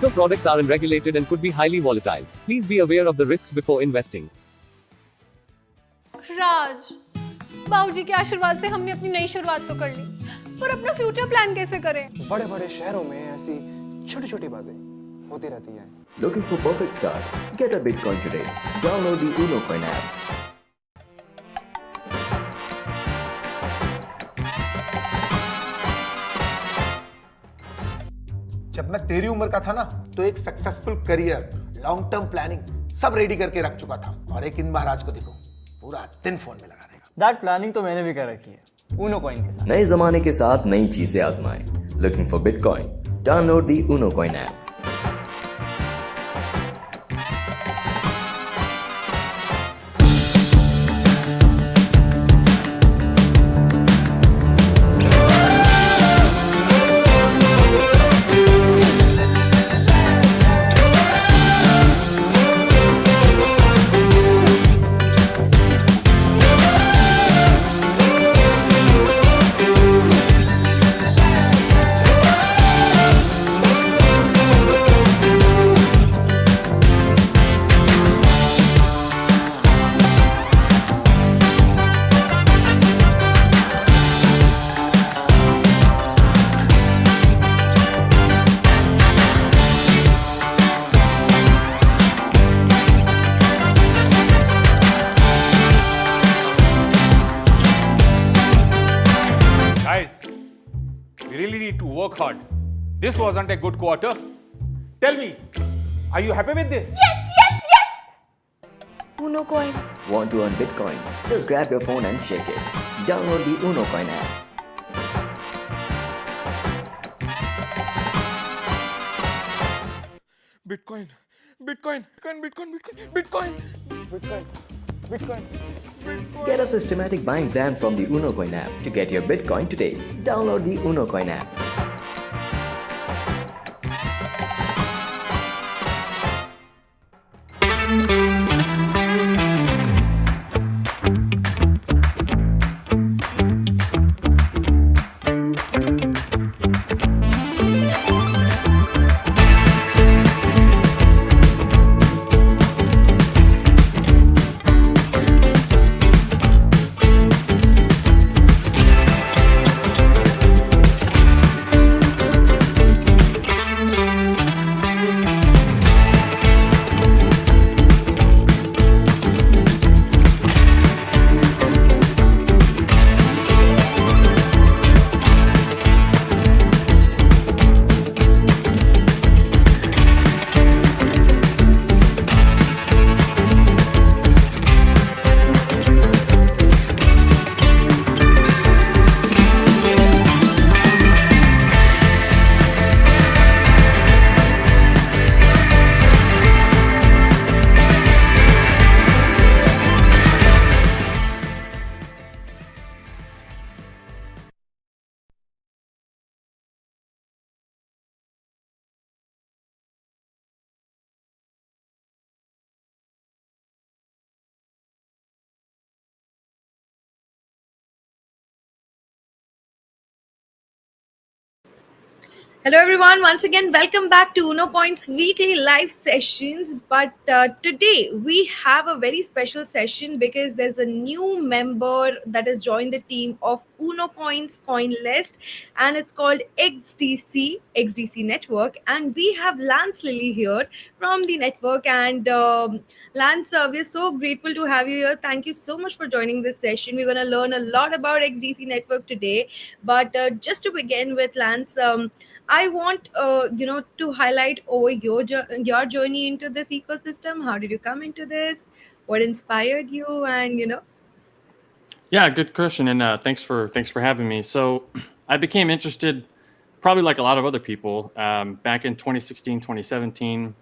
Crypto products are unregulated and could be highly volatile. Please be aware of the risks before investing. राज, बाबूजी के आशीर्वाद से हमने अपनी नई शुरुआत तो कर ली, पर अपना फ्यूचर प्लान कैसे करें? बड़े बड़े शहरों में ऐसी छोटी छोटी बातें होती रहती हैं। Looking for perfect start? Get a Bitcoin today. Download the Uno Coin app. जब मैं तेरी उम्र का था ना, तो एक successful career, long term planning सब रेडी करके रख चुका था। और एक इन महाराज को देखो, पूरा दिन फोन में लगा रहेगा। दैट प्लानिंग तो मैंने भी कर रखी है, ऊनो कॉइन के साथ। नए जमाने के साथ नई चीजें आजमाएं। Looking for Bitcoin? Download the Uno Coin app. Guys, we really need to work hard. This wasn't a good quarter. Tell me, are you happy with this? Yes! Uno coin. Want to earn Bitcoin? Just grab your phone and shake it. Download the Uno Coin app. Bitcoin, Bitcoin, Bitcoin, Bitcoin, Bitcoin, Bitcoin, Bitcoin, Bitcoin. Get a systematic buying plan from the Uno Coin app to get your Bitcoin today. Download the Uno Coin app. Hello everyone, once again welcome back to Uno Point's weekly live sessions. But today we have a very special session because there's a new member that has joined the team of Uno Point's coin list, and it's called XDC Network. And we have Lance Lilly here from the network. And Lance, we're so grateful to have you here. Thank you so much for joining this session. We're going to learn a lot about XDC Network today. But just to begin with, Lance, I want to highlight over your journey into this ecosystem. How did you come into this? What inspired you? And Yeah, good question, and thanks for having me. So, I became interested, probably like a lot of other people, back in 2016, 2017.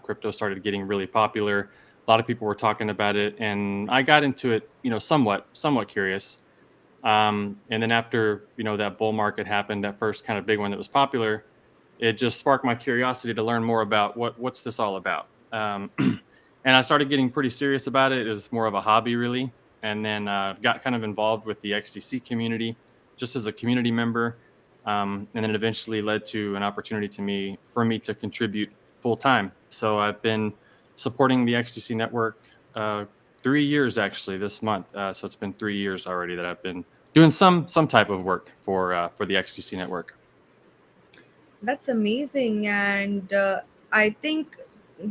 Crypto started getting really popular. A lot of people were talking about it, and I got into it, somewhat curious. And then after that bull market happened, that first kind of big one that was popular, it just sparked my curiosity to learn more about what's this all about. And I started getting pretty serious about it. It was more of a hobby, really. And then got kind of involved with the XDC community, just as a community member. And then it eventually led to an opportunity for me to contribute full time. So I've been supporting the XDC network 3 years actually this month. So it's been 3 years already that I've been doing some type of work for the XDC network. That's amazing. And I think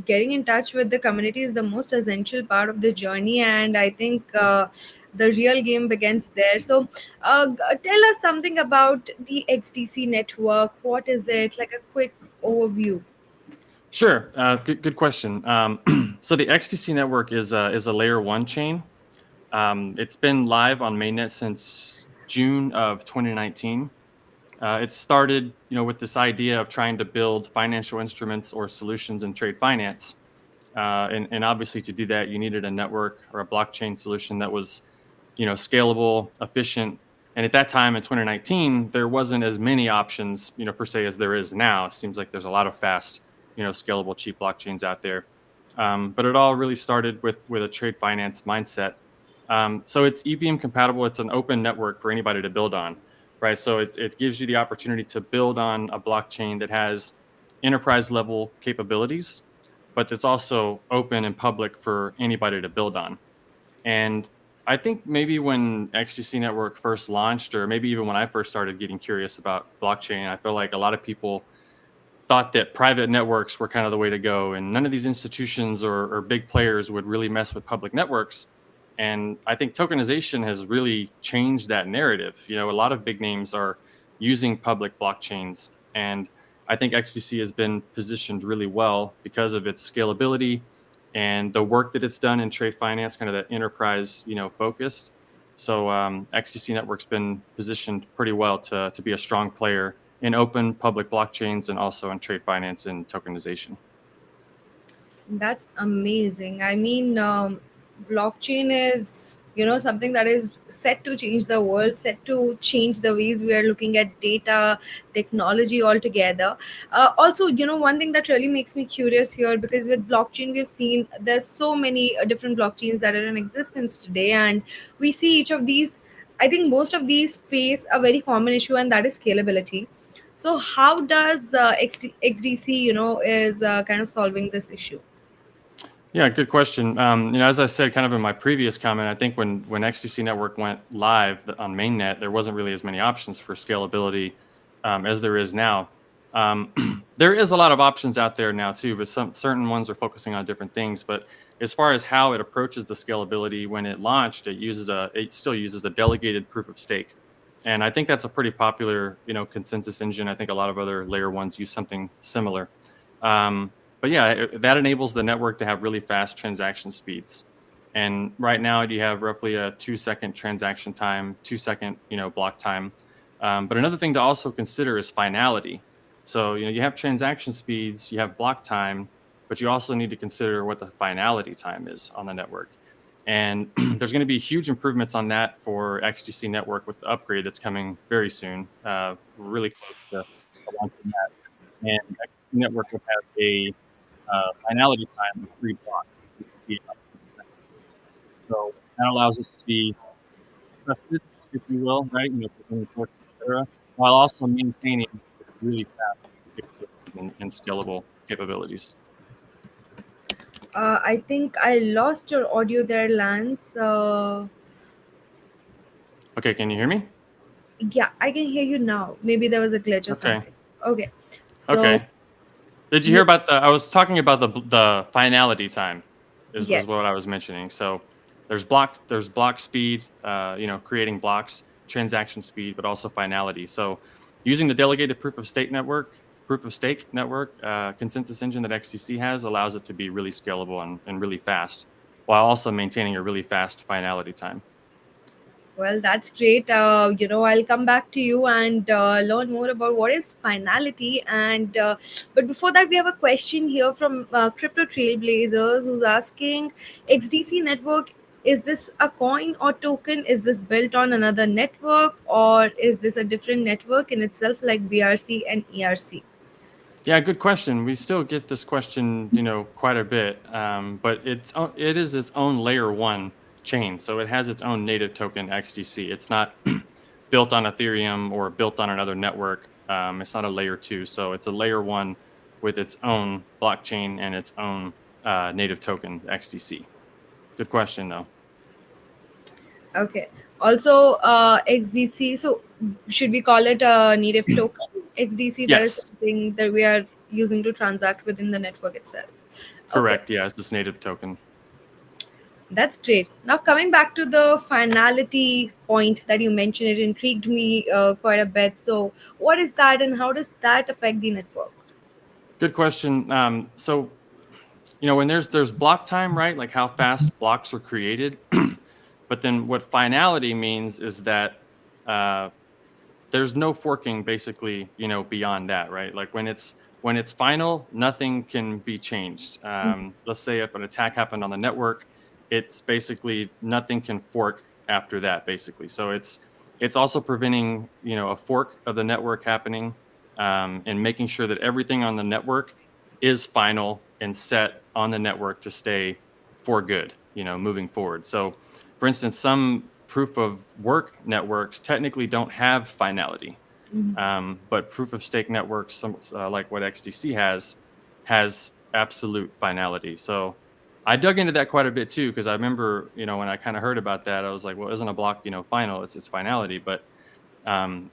getting in touch with the community is the most essential part of the journey. And I think the real game begins there. So tell us something about the XDC network. What is it? Like a quick overview. Sure. Good question. So the XDC network is a layer 1 chain. It's been live on mainnet since June of 2019. It started, with this idea of trying to build financial instruments or solutions in trade finance. And obviously to do that, you needed a network or a blockchain solution that was, scalable, efficient. And at that time in 2019, there wasn't as many options, per se as there is now. It seems like there's a lot of fast, scalable, cheap blockchains out there. But it all really started with a trade finance mindset. So it's EVM compatible. It's an open network for anybody to build on, right? So it gives you the opportunity to build on a blockchain that has enterprise level capabilities, but it's also open and public for anybody to build on. And I think maybe when XDC Network first launched, or maybe even when I first started getting curious about blockchain, I feel like a lot of people thought that private networks were kind of the way to go, and none of these institutions or big players would really mess with public networks. And I think tokenization has really changed that narrative. A lot of big names are using public blockchains, and I think XDC has been positioned really well because of its scalability and the work that it's done in trade finance, kind of that enterprise, focused. So XDC Network's been positioned pretty well to be a strong player in open public blockchains and also in trade finance and tokenization. That's amazing. I mean, blockchain is, something that is set to change the world, set to change the ways we are looking at data, technology altogether. Also, one thing that really makes me curious here, because with blockchain, we've seen there's so many different blockchains that are in existence today, and we see each of these. I think most of these face a very common issue, and that is scalability. So, how does XDC, is kind of solving this issue? Yeah, good question. As I said, kind of in my previous comment, I think when XDC Network went live on mainnet, there wasn't really as many options for scalability as there is now. There is a lot of options out there now too, but some certain ones are focusing on different things. But as far as how it approaches the scalability, when it launched, it still uses a delegated proof of stake, and I think that's a pretty popular consensus engine. I think a lot of other layer ones use something similar. But yeah, that enables the network to have really fast transaction speeds. And right now you have roughly a 2-second transaction time, 2-second, block time. But another thing to also consider is finality. So, you have transaction speeds, you have block time, but you also need to consider what the finality time is on the network. And there's going to be huge improvements on that for XDC Network with the upgrade that's coming very soon. We're really close to launching that. And XDC Network will have a finality time of 3 blocks. So that allows it to be trusted, if you will, right? Et cetera, while also maintaining really fast and scalable capabilities. I think I lost your audio there, Lance. Okay, can you hear me? Yeah, I can hear you now. Maybe there was a glitch or Okay. something. Okay. So, Okay. Did you hear about I was talking about the finality time is yes. what I was mentioning. So there's block speed, creating blocks, transaction speed, but also finality. So using the delegated proof of stake network, consensus engine that XDC has allows it to be really scalable and really fast, while also maintaining a really fast finality time. Well, that's great. I'll come back to you and learn more about what is finality. And but before that, we have a question here from Crypto Trailblazers, who's asking, XDC network, is this a coin or token? Is this built on another network, or is this a different network in itself, like BRC and ERC? Yeah, good question. We still get this question, quite a bit, but it is its own layer 1 chain, so it has its own native token XDC. It's not built on Ethereum or built on another network. It's not a layer 2, so it's a layer 1 with its own blockchain and its own native token, XDC. Good question, though. Okay. Also, XDC. So, should we call it a native token? XDC. That is Yes, something that we are using to transact within the network itself. Okay. correct. Yeah, it's this native token. That's great. Now, coming back to the finality point that you mentioned, it intrigued me quite a bit. So, what is that, and how does that affect the network? Good question. So, when there's block time, right? Like how fast blocks are created. But then what finality means is that uh, there's no forking basically, beyond that, right? Like when it's final, nothing can be changed. Let's say if an attack happened on the network, it's basically nothing can fork after that, basically. So it's also preventing, a fork of the network happening, and making sure that everything on the network is final and set on the network to stay for good, moving forward. So, for instance, some proof of work networks technically don't have finality, but proof of stake networks, like what XDC has absolute finality. So I dug into that quite a bit too, because I remember, when I kind of heard about that, I was like, well, isn't a block, final? It's finality. But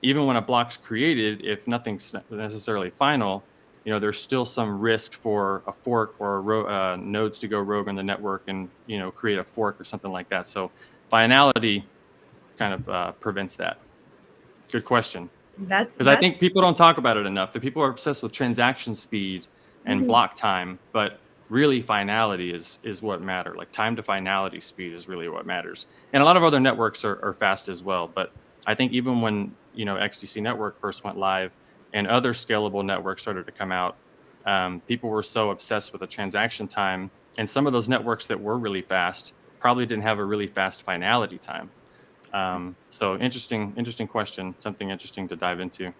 even when a block's created, if nothing's necessarily final, there's still some risk for a fork or nodes to go rogue on the network and create a fork or something like that. So finality kind of prevents that. Good question. Because I That's think people don't talk about it enough. The people are obsessed with transaction speed and block time, but really finality is what matters. Like time to finality speed is really what matters. And a lot of other networks are fast as well. But I think even when XDC Network first went live and other scalable networks started to come out, people were so obsessed with the transaction time. And some of those networks that were really fast probably didn't have a really fast finality time. So interesting question, something interesting to dive into.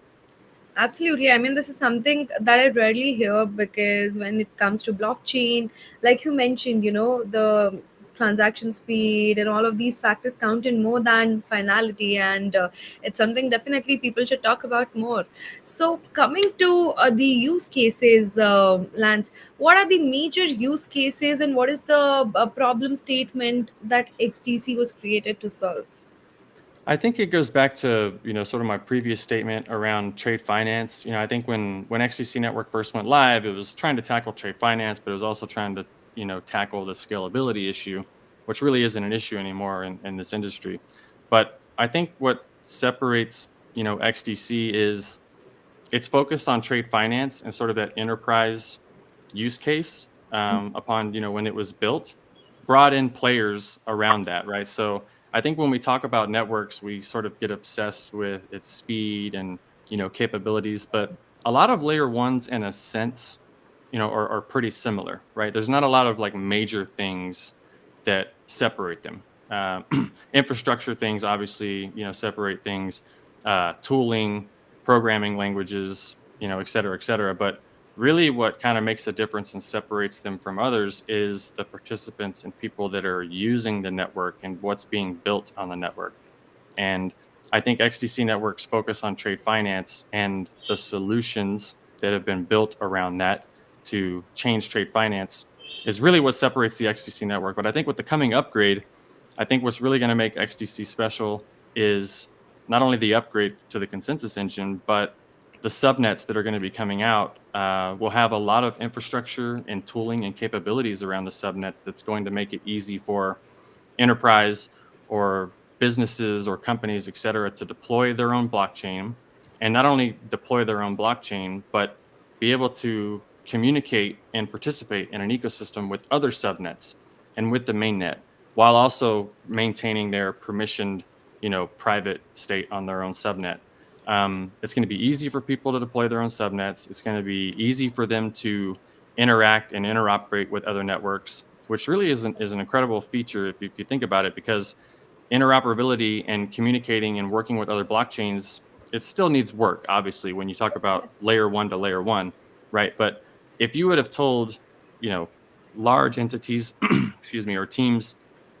Absolutely. I mean, this is something that I rarely hear because when it comes to blockchain, like you mentioned, the transaction speed and all of these factors count in more than finality. And it's something definitely people should talk about more. So, coming to the use cases, Lance, what are the major use cases and what is the problem statement that XDC was created to solve? I think it goes back to, sort of my previous statement around trade finance. I think when XDC Network first went live, it was trying to tackle trade finance, but it was also trying to, tackle the scalability issue, which really isn't an issue anymore in this industry. But I think what separates, XDC is its focus on trade finance and sort of that enterprise use case, upon when it was built, brought in players around that, right? So I think when we talk about networks, we sort of get obsessed with its speed and capabilities, but a lot of layer ones, in a sense, are pretty similar, right? There's not a lot of like major things that separate them. Infrastructure things obviously separate things, tooling, programming languages, et cetera, et cetera. But really what kind of makes the difference and separates them from others is the participants and people that are using the network and what's being built on the network. And I think XDC Network's focus on trade finance and the solutions that have been built around that to change trade finance is really what separates the XDC network. But I think with the coming upgrade, I think what's really going to make XDC special is not only the upgrade to the consensus engine, but the subnets that are going to be coming out will have a lot of infrastructure and tooling and capabilities around the subnets that's going to make it easy for enterprise or businesses or companies, et cetera, to deploy their own blockchain, and not only deploy their own blockchain, but be able to communicate and participate in an ecosystem with other subnets and with the mainnet, while also maintaining their permissioned, private state on their own subnet. It's going to be easy for people to deploy their own subnets. It's going to be easy for them to interact and interoperate with other networks, which really is an incredible feature if you think about it, because interoperability and communicating and working with other blockchains, it still needs work, obviously, when you talk about layer one to layer one, right? But if you would have told, large entities, excuse me, or teams,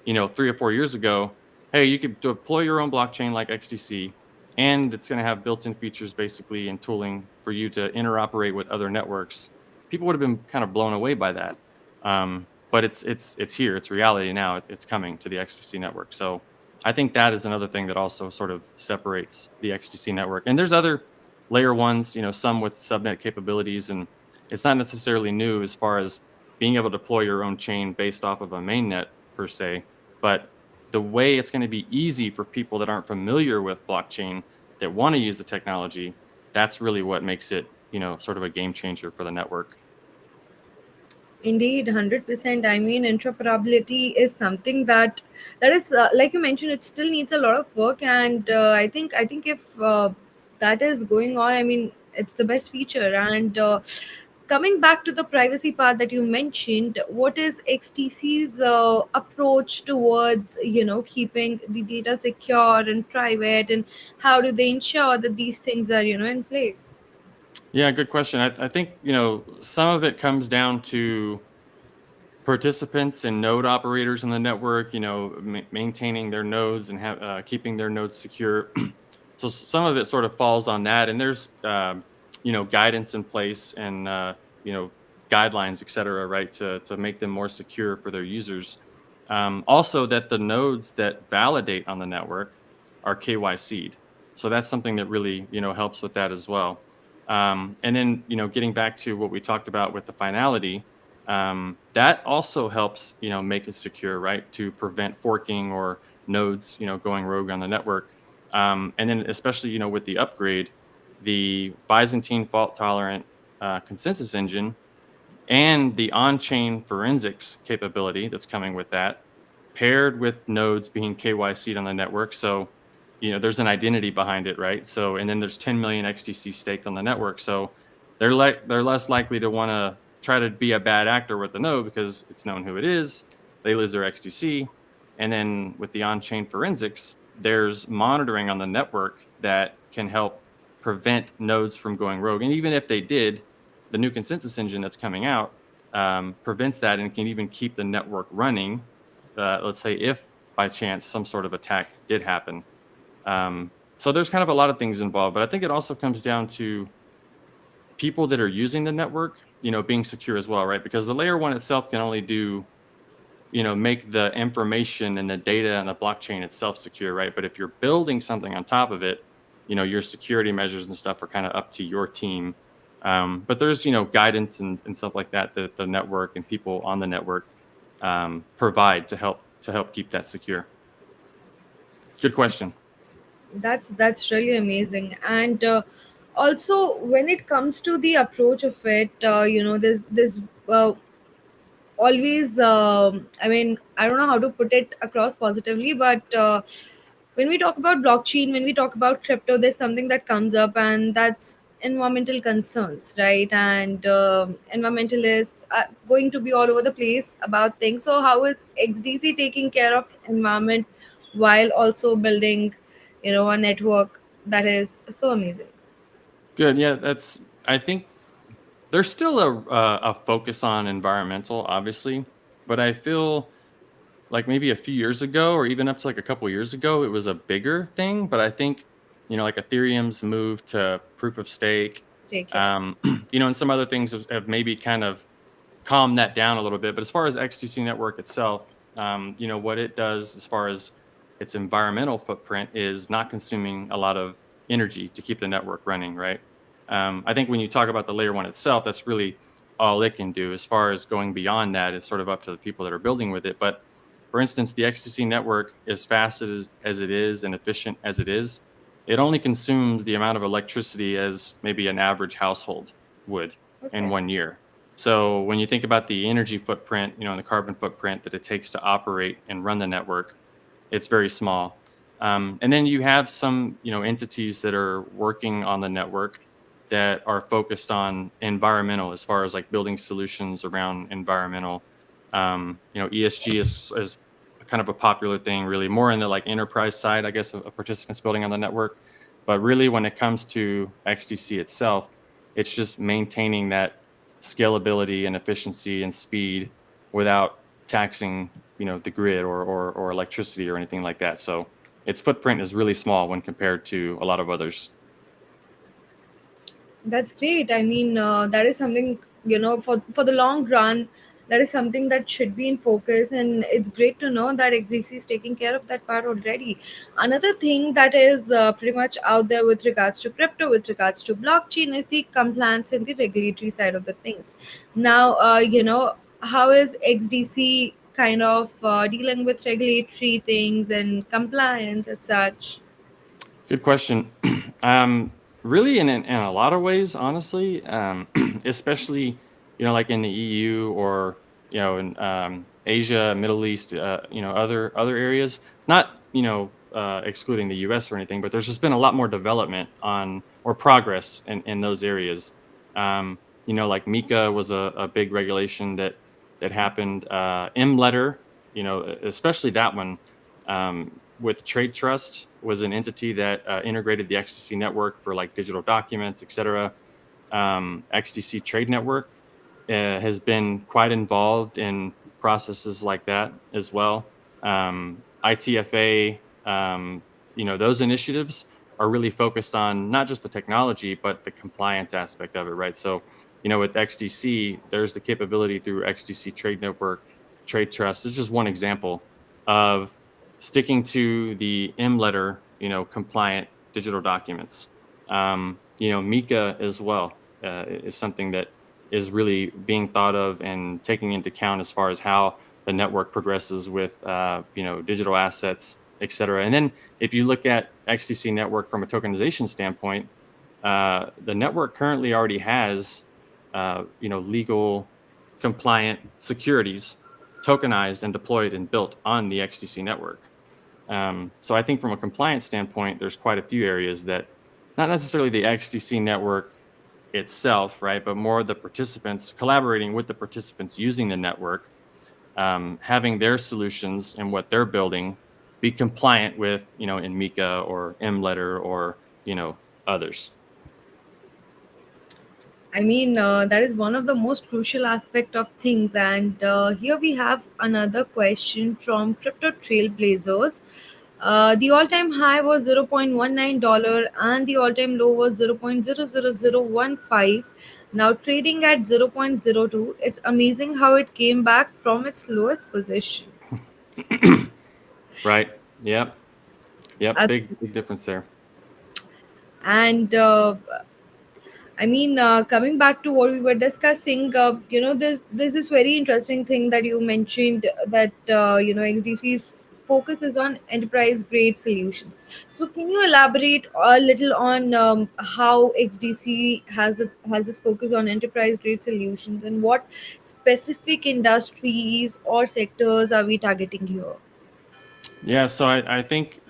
3 or 4 years ago, hey, you could deploy your own blockchain like XDC, and it's going to have built-in features basically and tooling for you to interoperate with other networks. people would have been kind of blown away by that. But it's here. It's reality now. It's coming to the XDC network. So I think that is another thing that also sort of separates the XDC network. And there's other layer ones, some with subnet capabilities, and it's not necessarily new as far as being able to deploy your own chain based off of a mainnet per se. But the way it's going to be easy for people that aren't familiar with blockchain that want to use the technology, that's really what makes it, sort of a game changer for the network. Indeed, 100%. I mean, interoperability is something that is, like you mentioned, it still needs a lot of work, and I think if that is going on, I mean, it's the best feature. And coming back to the privacy part that you mentioned, what is XTC's approach towards keeping the data secure and private, and how do they ensure that these things are in place? Yeah, good question. I think, some of it comes down to participants and node operators in the network, maintaining their nodes and keeping their nodes secure. So some of it sort of falls on that. And there's, guidance in place and, guidelines, et cetera, right, to make them more secure for their users. Also, that the nodes that validate on the network are KYC'd. So that's something that really, helps with that as well. And then, getting back to what we talked about with the finality, that also helps, make it secure, right, to prevent forking or nodes, going rogue on the network. And then especially, with the upgrade, the Byzantine fault tolerant consensus engine and the on-chain forensics capability that's coming with that, paired with nodes being KYC'd on the network. So, there's an identity behind it, right? So, and then there's 10 million XDC staked on the network. So they're less likely to want to try to be a bad actor with the node because it's known who it is. They lose their XDC. And then with the on-chain forensics, there's monitoring on the network that can help prevent nodes from going rogue. And even if they did, the new consensus engine that's coming out prevents that and can even keep the network running. Let's say if by chance some sort of attack did happen. So there's kind of a lot of things involved, but I think it also comes down to people that are using the network, being secure as well, right? Because the layer one itself can only do, make the information and the data and the blockchain itself secure, right? But if you're building something on top of it, your security measures and stuff are kind of up to your team. But there's, guidance and stuff like that that the network and people on the network provide to help keep that secure. Good question. That's really amazing. And also, when it comes to the approach of it, there's always, I mean, I don't know how to put it across positively, but when we talk about blockchain, when we talk about crypto, there's something that comes up, and that's environmental concerns, right? And environmentalists are going to be all over the place about things. So how is XDC taking care of environment while also building a network that is so amazing? Good. Yeah, I think there's still a focus on environmental, obviously, but I feel like maybe a few years ago or even up to like a couple years ago, it was a bigger thing. But I think, like Ethereum's move to proof of stake, Take care. and some other things have maybe kind of calmed that down a little bit. But as far as XDC Network itself, what it does as far as its environmental footprint is not consuming a lot of energy to keep the network running, right? I think when you talk about the layer one itself, that's really all it can do. As far as going beyond that, it's sort of up to the people that are building with it. But for instance, the XDC network, as fast as it is and efficient as it is, it only consumes the amount of electricity as maybe an average household would in 1 year. So when you think about the energy footprint, and the carbon footprint that it takes to operate and run the network, it's very small. And then you have some, entities that are working on the network that are focused on environmental, as far as like building solutions around environmental. ESG is kind of a popular thing, really more in the like enterprise side, I guess, of participants building on the network. But really, when it comes to XDC itself, it's just maintaining that scalability and efficiency and speed without taxing, the grid or electricity or anything like that. So its footprint is really small when compared to a lot of others. That's great. I mean, that is something for the long run, that is something that should be in focus, and it's great to know that XDC is taking care of that part already. Another thing that is pretty much out there with regards to crypto, with regards to blockchain, is the compliance and the regulatory side of the things. Now, how is XDC kind of dealing with regulatory things and compliance as such? Good question. Really, in a lot of ways, honestly, especially like in the EU or in Asia, Middle East, other areas. Not excluding the U.S. or anything, but there's just been a lot more development on or progress in those areas. Like Mika was a big regulation that happened. M-letter, especially that one. With Trade Trust was an entity that integrated the XDC network for like digital documents, etc. XDC Trade Network has been quite involved in processes like that as well. ITFA, those initiatives are really focused on not just the technology, but the compliance aspect of it, right? So, with XDC, there's the capability through XDC Trade Network, Trade Trust. It's just one example of sticking to the M-letter, compliant digital documents. Mika as well is something that is really being thought of and taking into account as far as how the network progresses with, digital assets, et cetera. And then if you look at XDC Network from a tokenization standpoint, the network currently already has, legal compliant securities tokenized and deployed and built on the XDC network. So I think from a compliance standpoint, there's quite a few areas that not necessarily the XDC network itself, right, but more the participants collaborating with the participants using the network, having their solutions and what they're building be compliant with, in Mika or M-letter or, others. I mean, that is one of the most crucial aspect of things. And here we have another question from Crypto Trailblazers. The all-time high was $0.19 and the all-time low was 0.00015. Now trading at 0.02. It's amazing how it came back from its lowest position. Right. Yep. Abs- Big difference there. And coming back to what we were discussing, there's this very interesting thing that you mentioned, that XDC's focus is on enterprise grade solutions. So, can you elaborate a little on how XDC has this focus on enterprise grade solutions, and what specific industries or sectors are we targeting here? Yeah, so I think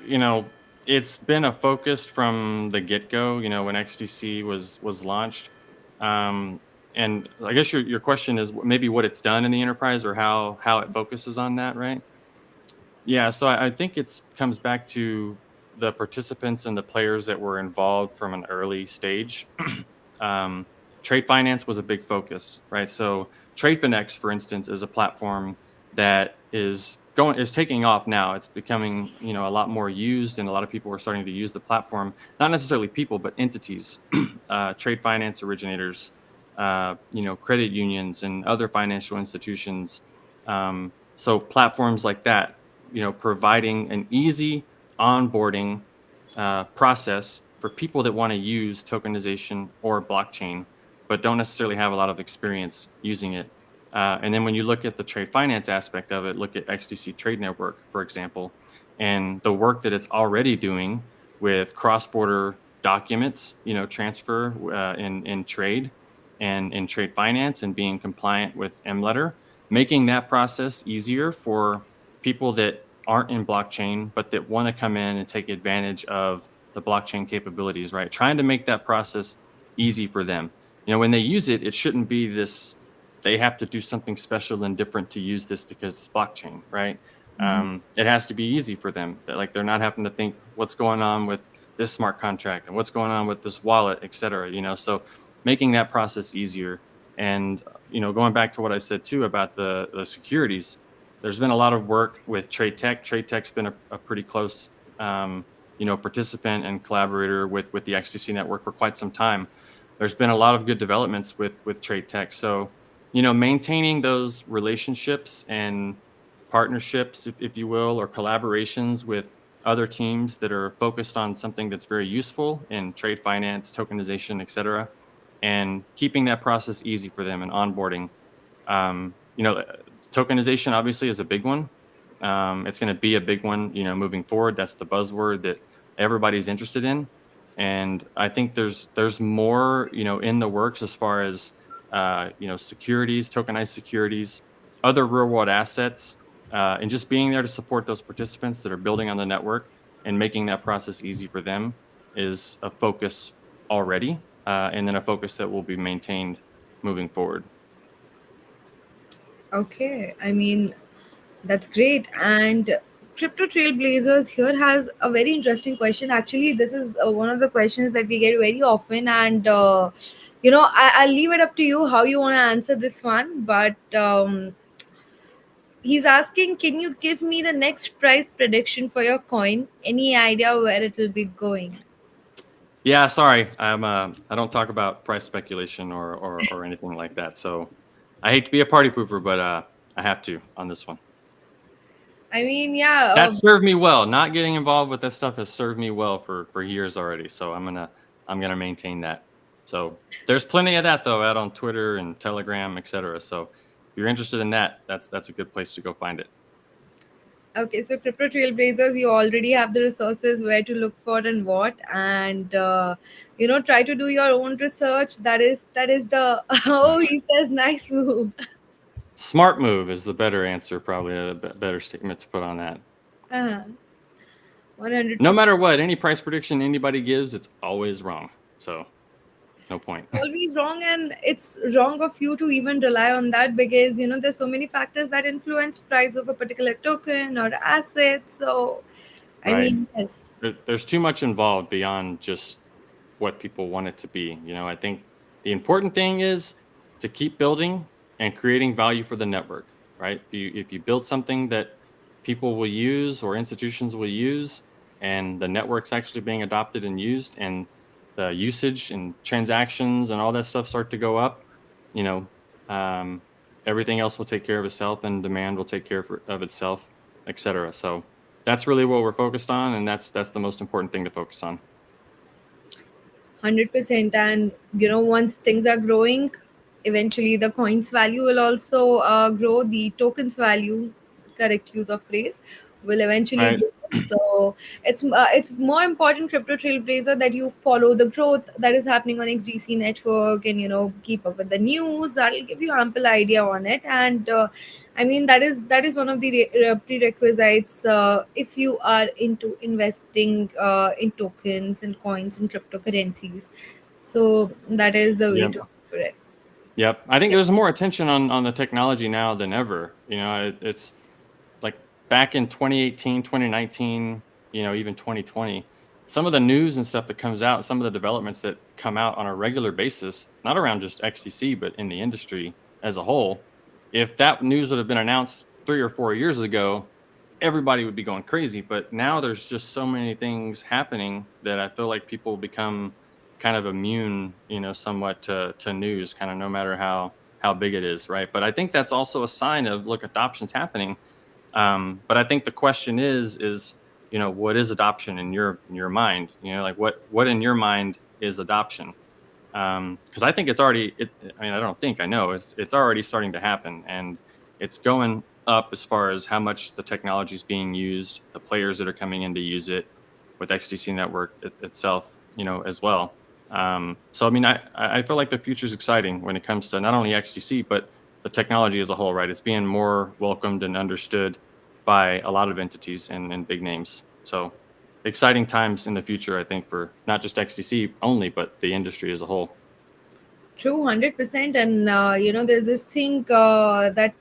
it's been a focus from the get-go. When XDC was launched, and I guess your question is maybe what it's done in the enterprise or how it focuses on that, right? Yeah, so I think it comes back to the participants and the players that were involved from an early stage. Trade finance was a big focus, right? So TradeFinex, for instance, is a platform that is taking off now. It's becoming a lot more used, and a lot of people are starting to use the platform. Not necessarily people, but entities, trade finance originators, credit unions, and other financial institutions. So platforms like that, providing an easy onboarding process for people that want to use tokenization or blockchain, but don't necessarily have a lot of experience using it. And then when you look at the trade finance aspect of it, look at XDC Trade Network, for example, and the work that it's already doing with cross-border documents, transfer in trade and in trade finance, and being compliant with M-letter, making that process easier for people that aren't in blockchain, but that want to come in and take advantage of the blockchain capabilities, right? Trying to make that process easy for them. When they use it, it shouldn't be this, they have to do something special and different to use this because it's blockchain, right? It has to be easy for them. Like they're not having to think what's going on with this smart contract and what's going on with this wallet, et cetera, so making that process easier. And, going back to what I said too about the securities, there's been a lot of work with Trade Tech. Trade Tech's been a pretty close, participant and collaborator with the XDC network for quite some time. there's been a lot of good developments with trade tech. So, maintaining those relationships and partnerships, if you will, or collaborations with other teams that are focused on something that's very useful in trade finance, tokenization, et cetera, and keeping that process easy for them and onboarding. Um, you know, Tokenization obviously is a big one. It's going to be a big one, moving forward. That's the buzzword that everybody's interested in, and I think there's more, in the works as far as securities, tokenized securities, other real world assets, and just being there to support those participants that are building on the network and making that process easy for them is a focus already, and then a focus that will be maintained moving forward. Okay, I mean, that's great. And Crypto Trailblazers here has a very interesting question. Actually, this is one of the questions that we get very often. And, I'll leave it up to you how you want to answer this one. But he's asking, can you give me the next price prediction for your coin? Any idea where it will be going? Yeah, sorry, I don't talk about price speculation or anything like that. So I hate to be a party pooper, but I have to on this one. I mean, yeah. That served me well. Not getting involved with that stuff has served me well for years already. So I'm gonna maintain that. So there's plenty of that though out on Twitter and Telegram, etc. So if you're interested in that, that's a good place to go find it. Okay, so Crypto Trailblazers, you already have the resources where to look for and what, and try to do your own research. That is the oh, he says nice move. Smart move is the better answer, probably a better statement to put on that. 100%. No matter what, any price prediction anybody gives, it's always wrong. So no point. It's always wrong, and it's wrong of you to even rely on that because there's so many factors that influence price of a particular token or asset. So, I Right. mean, yes. There's too much involved beyond just what people want it to be. I think the important thing is to keep building and creating value for the network, right? If you build something that people will use or institutions will use, and the network's actually being adopted and used, and the usage and transactions and all that stuff start to go up, everything else will take care of itself, and demand will take care of itself, etc. So that's really what we're focused on, and that's the most important thing to focus on. 100%. And once things are growing, eventually the coin's value will also grow. The token's value, correct use of phrase, will eventually Right. grow. So it's more important, Crypto Trailblazer, that you follow the growth that is happening on XDC Network, and keep up with the news. That'll give you ample idea on it. And I mean, that is one of the prerequisites if you are into investing in tokens and coins and cryptocurrencies. So that is the way Yep. to go for it. Yep. I think there's more attention on the technology now than ever. It's like back in 2018, 2019, even 2020, some of the news and stuff that comes out, some of the developments that come out on a regular basis, not around just XDC, but in the industry as a whole, if that news would have been announced 3 or 4 years ago, everybody would be going crazy. But now there's just so many things happening that I feel like people become kind of immune, somewhat to news, kind of no matter how big it is, right? But I think that's also a sign of, look, adoption's happening. But I think the question is what is adoption in your mind? Like what in your mind is adoption? Because I think it's already. I don't think, I know it's already starting to happen, and it's going up as far as how much the technology is being used, the players that are coming in to use it, with XDC Network itself, as well. So I mean, I feel like the future is exciting when it comes to not only XDC but the technology as a whole, right? It's being more welcomed and understood by a lot of entities and big names. So exciting times in the future, I think, for not just XDC only, but the industry as a whole. True, 100%. And there's this thing that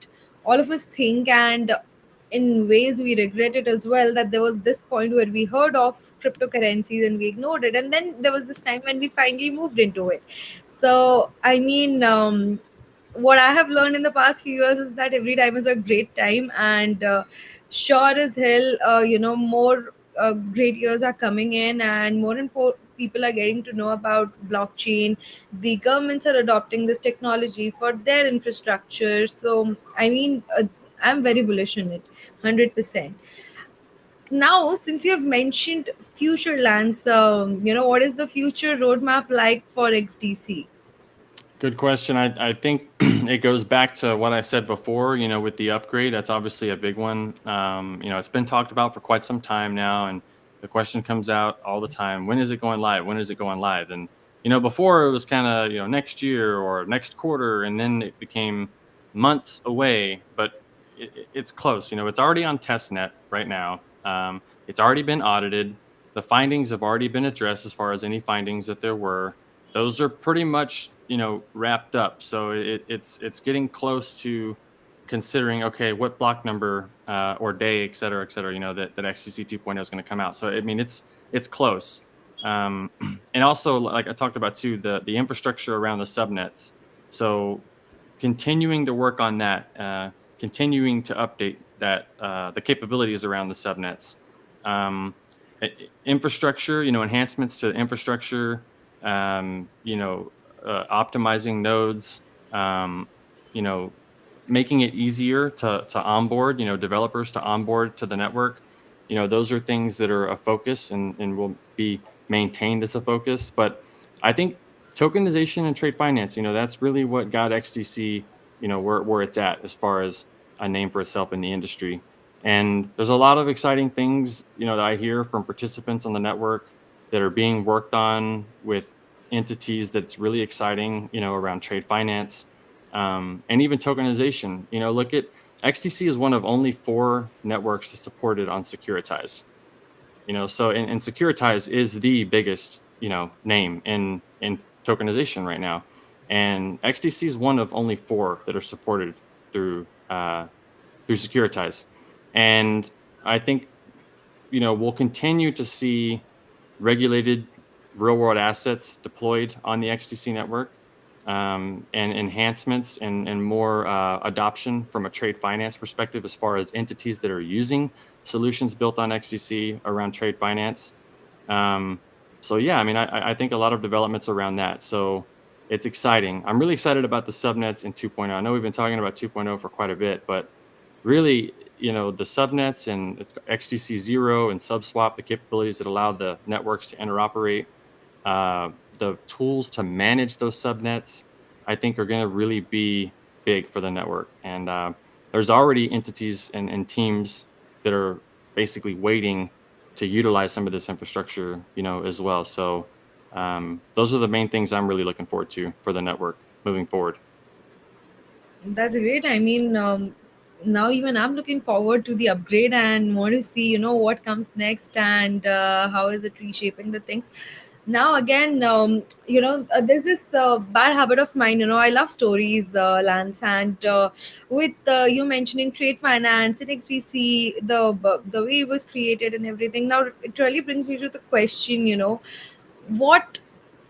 all of us think, and in ways we regret it as well, that there was this point where we heard of cryptocurrencies and we ignored it, and then there was this time when we finally moved into it. So I mean, what I have learned in the past few years is that every time is a great time, and sure as hell, more great years are coming in, and more people are getting to know about blockchain. The governments are adopting this technology for their infrastructure. So, I mean, I'm very bullish on it, 100%. Now, since you have mentioned future lands, what is the future roadmap like for XDC? Good question. I think it goes back to what I said before, with the upgrade. That's obviously a big one. It's been talked about for quite some time now, and the question comes out all the time: when is it going live? When is it going live? And before it was kind of next year or next quarter, and then it became months away. But it's close. It's already on testnet right now. It's already been audited. The findings have already been addressed as far as any findings that there were. Those are pretty much wrapped up. So it's getting close to considering, okay, what block number or day, et cetera, that XDC 2.0 is going to come out. So I mean, it's close. And also, like I talked about too, the infrastructure around the subnets. So continuing to work on that, continuing to update that, the capabilities around the subnets. Infrastructure, enhancements to infrastructure, optimizing nodes, you know, making it easier to onboard, developers to onboard to the network. Those are things that are a focus and will be maintained as a focus. But I think tokenization and trade finance, that's really what got XDC, where it's at as far as a name for itself in the industry. And there's a lot of exciting things, that I hear from participants on the network that are being worked on with entities that's really exciting, around trade finance, and even tokenization. Look at XDC is one of only 4 networks to support it on Securitize. So and Securitize is the biggest, name in tokenization right now, and XDC is one of only 4 that are supported through Securitize, and I think we'll continue to see regulated real world assets deployed on the XDC network, and enhancements and more adoption from a trade finance perspective as far as entities that are using solutions built on XDC around trade finance. So yeah, I mean, I think a lot of developments around that. So it's exciting. I'm really excited about the subnets in 2.0. I know we've been talking about 2.0 for quite a bit, but really, the subnets and it's XDC 0 and subswap, the capabilities that allow the networks to interoperate, the tools to manage those subnets, I think are going to really be big for the network. And there's already entities and teams that are basically waiting to utilize some of this infrastructure, as well. So those are the main things I'm really looking forward to for the network moving forward. That's great. I mean, now even I'm looking forward to the upgrade and want to see, what comes next and how is it reshaping the things. Now again, there's this bad habit of mine. I love stories, Lance, and with you mentioning trade finance and XDC, the way it was created and everything. Now it really brings me to the question, what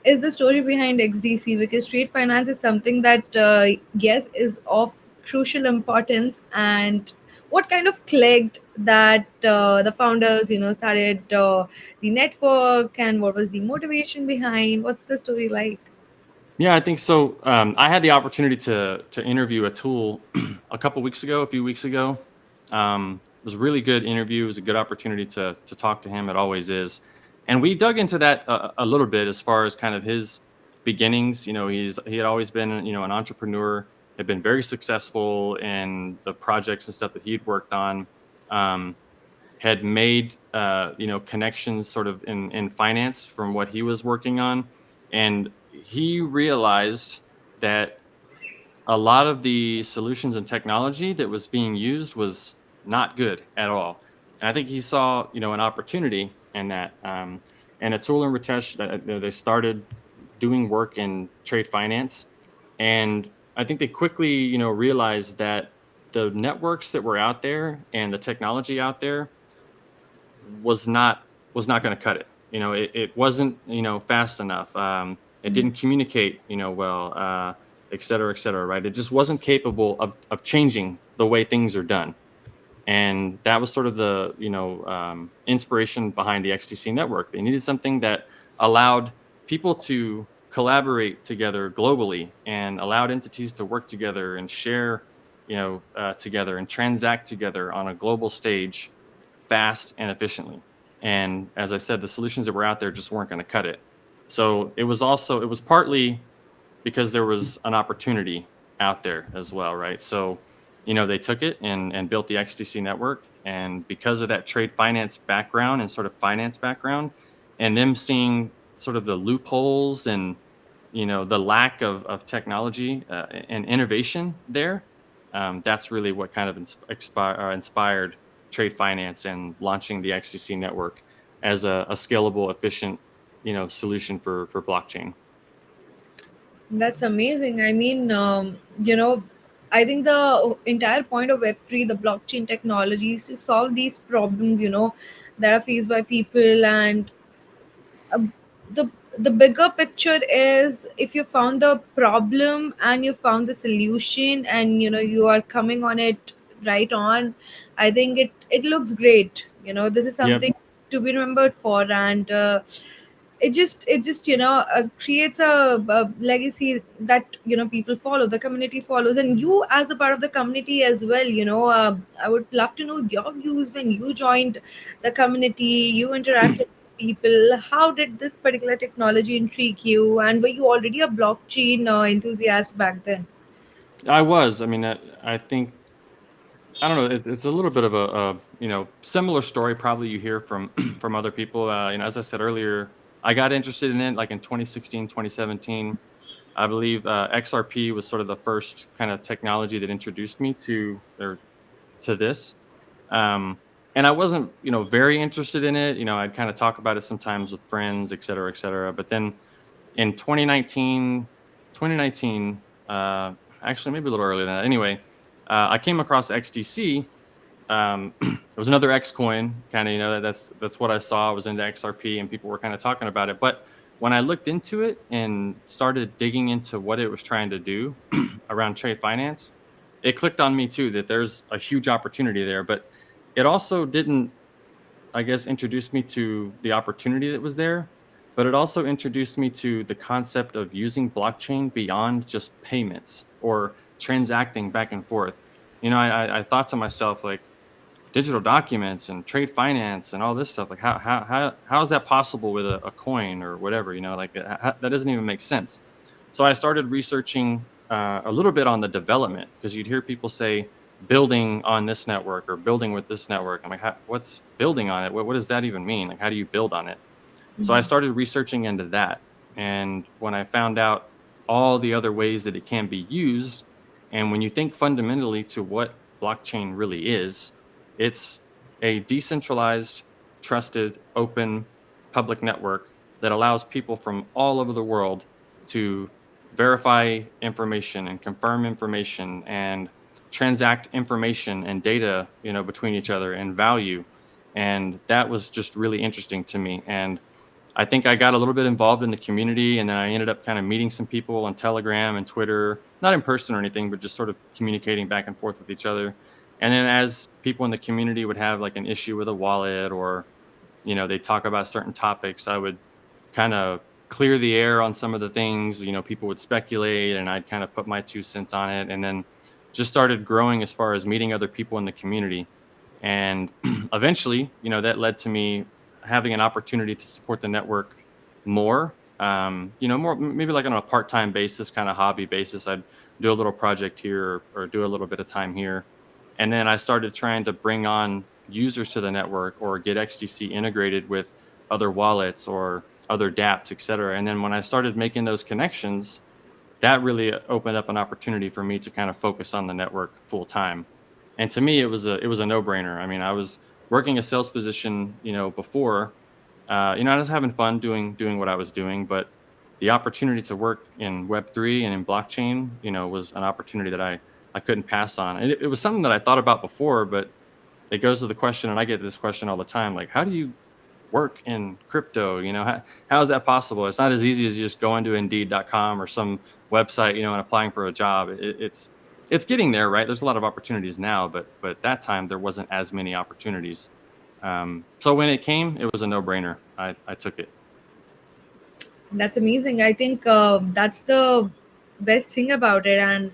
is the story behind XDC? Because trade finance is something that, yes, is of crucial importance. And what kind of clicked that the founders, started the network, and what was the motivation behind? What's the story like? Yeah, I think so. I had the opportunity to interview a tool a few weeks ago. It was a really good interview. It was a good opportunity to talk to him. It always is. And we dug into that a little bit as far as kind of his beginnings. He had always been, an entrepreneur, had been very successful in the projects and stuff that he'd worked on. Had made, connections sort of in finance from what he was working on. And he realized that a lot of the solutions and technology that was being used was not good at all. And I think he saw, an opportunity in that. And Atul and Ritesh, they started doing work in trade finance. And I think they quickly, realized that the networks that were out there and the technology out there was not going to cut it. It wasn't, fast enough. It didn't communicate, well, et cetera, right? It just wasn't capable of changing the way things are done. And that was sort of the, inspiration behind the XDC network. They needed something that allowed people to collaborate together globally and allowed entities to work together and share, together and transact together on a global stage fast and efficiently. And as I said, the solutions that were out there just weren't going to cut it. So it was partly because there was an opportunity out there as well, right? So, they took it and built the XDC network. And because of that trade finance background and sort of finance background, and them seeing sort of the loopholes and, the lack of technology and innovation there, that's really what kind of inspired trade finance and launching the XDC network as a scalable, efficient, solution for blockchain. That's amazing. I mean, I think the entire point of Web3, the blockchain technology, is to solve these problems, that are faced by people. And uh, the the bigger picture is, if you found the problem and you found the solution, and you are coming on it right on, I think it looks great. This is Yep. something to be remembered for. And it just creates a legacy that people follow, the community follows, and you as a part of the community as well. I would love to know your views when you joined the community, you interacted with people. How did this particular technology intrigue you, and were you already a blockchain enthusiast back then? I was. I mean, I think I don't know. It's a little bit of a similar story probably you hear from from other people. As I said earlier, I got interested in it like in 2016, 2017. I believe XRP was sort of the first kind of technology that introduced me to this. Um, and I wasn't, very interested in it. I'd kind of talk about it sometimes with friends, et cetera, et cetera. But then in 2019, actually maybe a little earlier than that. Anyway, I came across XDC. It was another X coin, kind of, that's what I saw. I was into XRP, and people were kind of talking about it. But when I looked into it and started digging into what it was trying to do around trade finance, it clicked on me too that there's a huge opportunity there. But it also didn't, I guess, introduce me to the opportunity that was there, but it also introduced me to the concept of using blockchain beyond just payments or transacting back and forth. I thought to myself, like, digital documents and trade finance and all this stuff, like how is that possible with a coin or whatever, like that doesn't even make sense. So I started researching a little bit on the development, because you'd hear people say building on this network or building with this network. I'm like, what's building on it? What does that even mean? Like, how do you build on it? So I started researching into that. And when I found out all the other ways that it can be used, and when you think fundamentally to what blockchain really is, it's a decentralized, trusted, open public network that allows people from all over the world to verify information and confirm information and transact information and data, between each other and value. And that was just really interesting to me. And I think I got a little bit involved in the community, and then I ended up kind of meeting some people on Telegram and Twitter, not in person or anything, but just sort of communicating back and forth with each other. And then as people in the community would have like an issue with a wallet, or, they talk about certain topics, I would kind of clear the air on some of the things, people would speculate, and I'd kind of put my 2 cents on it. And then just started growing as far as meeting other people in the community. And eventually, that led to me having an opportunity to support the network more, more maybe like on a part-time basis, kind of hobby basis. I'd do a little project here or do a little bit of time here. And then I started trying to bring on users to the network or get XDC integrated with other wallets or other dApps, et cetera. And then when I started making those connections, that really opened up an opportunity for me to kind of focus on the network full time. And to me, it was a no-brainer. I mean, I was working a sales position, before, I was having fun doing what I was doing, but the opportunity to work in Web3 and in blockchain, was an opportunity that I couldn't pass on. And it was something that I thought about before, but it goes to the question, and I get this question all the time, like, how do you work in crypto? How is that possible? It's not as easy as you just going to Indeed.com or some website, and applying for a job. It's getting there, right? There's a lot of opportunities now, but at that time there wasn't as many opportunities. So when it came, it was a no-brainer. I took it. That's amazing. I think that's the best thing about it. And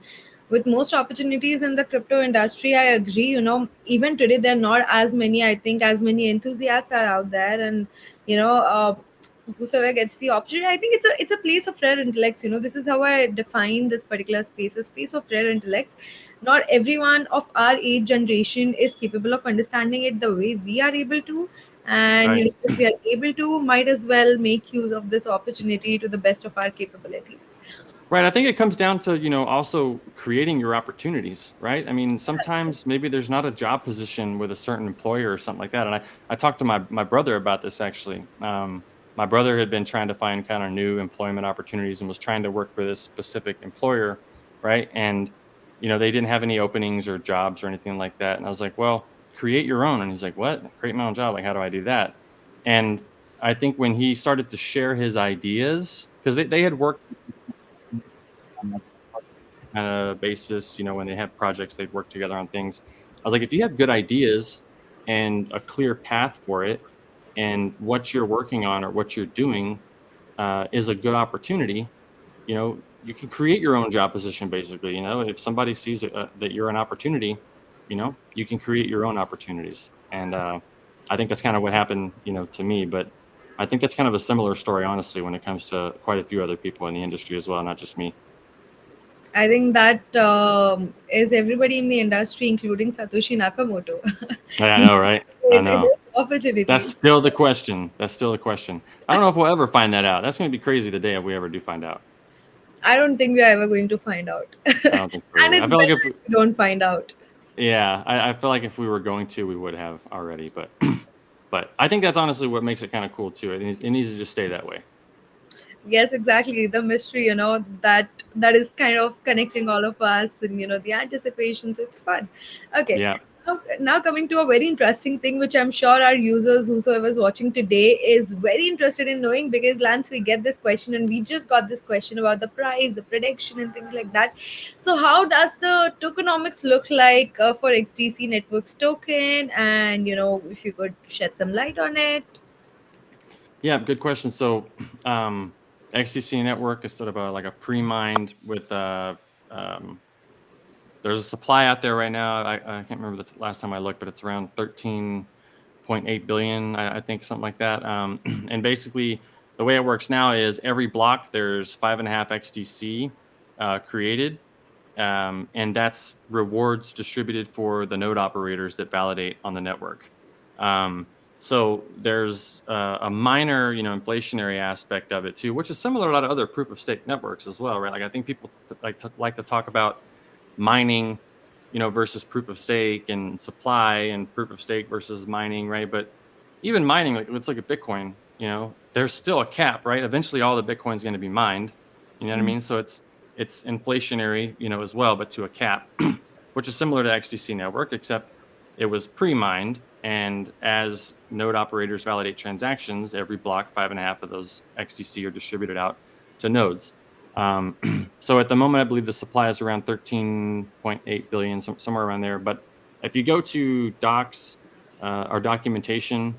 with most opportunities in the crypto industry, I agree. Even today, there are not as many, I think, as many enthusiasts are out there. And, you know, whosoever gets the opportunity, I think it's a place of rare intellects. This is how I define this particular space, a space of rare intellects. Not everyone of our age generation is capable of understanding it the way we are able to, and Right. if we are able to, might as well make use of this opportunity to the best of our capabilities. Right. I think it comes down to, also creating your opportunities, right? I mean, sometimes maybe there's not a job position with a certain employer or something like that. And I talked to my brother about this actually. My brother had been trying to find kind of new employment opportunities and was trying to work for this specific employer, right? And, they didn't have any openings or jobs or anything like that. And I was like, well, create your own. And he's like, what? Create my own job? Like, how do I do that? And I think when he started to share his ideas, because they had worked on that kind of basis, when they have projects, they'd work together on things. I was like, if you have good ideas and a clear path for it, and what you're working on or what you're doing is a good opportunity, you can create your own job position basically. If somebody sees that you're an opportunity, you can create your own opportunities. And I think that's kind of what happened, to me. But I think that's kind of a similar story, honestly, when it comes to quite a few other people in the industry as well, not just me. I think that is everybody in the industry, including Satoshi Nakamoto. Yeah, I know, right? I It know. is That's opportunities. still the question. That's still the question. I don't know if we'll ever find that out. That's going to be crazy the day if we ever do find out. I don't think we are ever going to find out. I don't think so And either. I it's feel like better if, if we don't find out. yeah, I feel like if we were going to, we would have already. But, but I think that's honestly what makes it kind of cool too. It needs to just stay that way. Yes, exactly. The mystery, that is kind of connecting all of us, and the anticipations. It's fun. Okay. Yeah. Now coming to a very interesting thing, which I'm sure our users, whosoever is watching today, is very interested in knowing, because Lance, we get this question, and we just got this question about the price, the prediction, and things like that. So, how does the tokenomics look like for XDC Network's token? And if you could shed some light on it. Yeah, good question. So, XDC Network is sort of like a pre-mined with there's a supply out there right now. I can't remember the last time I looked, but it's around 13.8 billion, I think, something like that. And basically, the way it works now is every block there's 5.5 XDC created, and that's rewards distributed for the node operators that validate on the network. So there's a minor, inflationary aspect of it too, which is similar to a lot of other proof of stake networks as well, right? Like I think people like to talk about mining, versus proof of stake, and supply and proof of stake versus mining, right? But even mining, like let's look at Bitcoin, there's still a cap, right? Eventually all the Bitcoin is going to be mined, you know what I mean? So it's inflationary, as well, but to a cap, which is similar to XDC Network, except it was pre-mined. And as node operators validate transactions, every block, 5.5 of those XDC are distributed out to nodes. So at the moment, I believe the supply is around 13.8 billion, somewhere around there. But if you go to docs or documentation,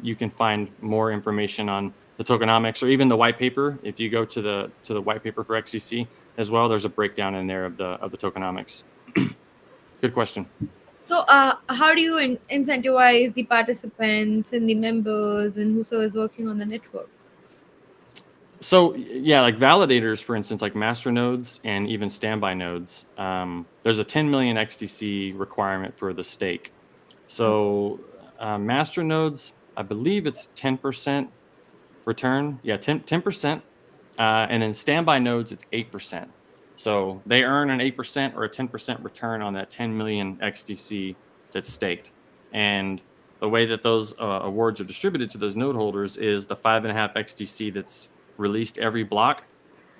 you can find more information on the tokenomics, or even the white paper. If you go to the white paper for XDC as well, there's a breakdown in there of the tokenomics. Good question. So, how do you incentivize the participants and the members and whoso is working on the network? So yeah, like validators, for instance, like master nodes and even standby nodes, there's a 10 million XDC requirement for the stake. So master nodes, I believe it's 10% return. Yeah, 10%. And then standby nodes, it's 8%. So they earn an 8% or a 10% return on that 10 million XDC that's staked. And the way that those awards are distributed to those node holders is the 5.5 XDC that's released every block.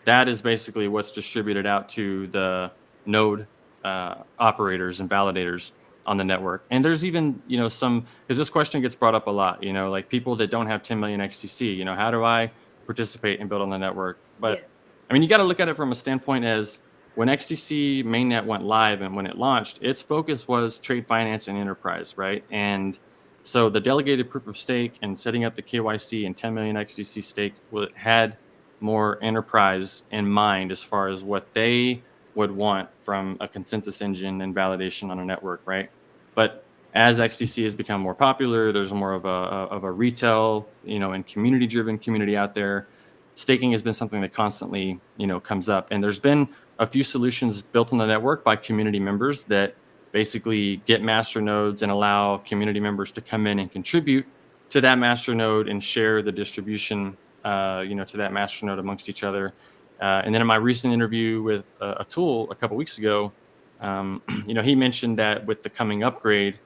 That is basically what's distributed out to the node operators and validators on the network. And there's even, some, because this question gets brought up a lot, like people that don't have 10 million XDC, how do I participate and build on the network? But Yes. I mean, you got to look at it from a standpoint as when XDC mainnet went live and when it launched, its focus was trade finance and enterprise, right? And so the delegated proof of stake and setting up the KYC and 10 million XDC stake had more enterprise in mind as far as what they would want from a consensus engine and validation on a network, right? But as XDC has become more popular, there's more of a retail, and community-driven community out there. Staking has been something that constantly, comes up, and there's been a few solutions built on the network by community members that basically get master nodes and allow community members to come in and contribute to that master node and share the distribution, to that master node amongst each other. And then in my recent interview with a tool a couple weeks ago, he mentioned that with the coming upgrade,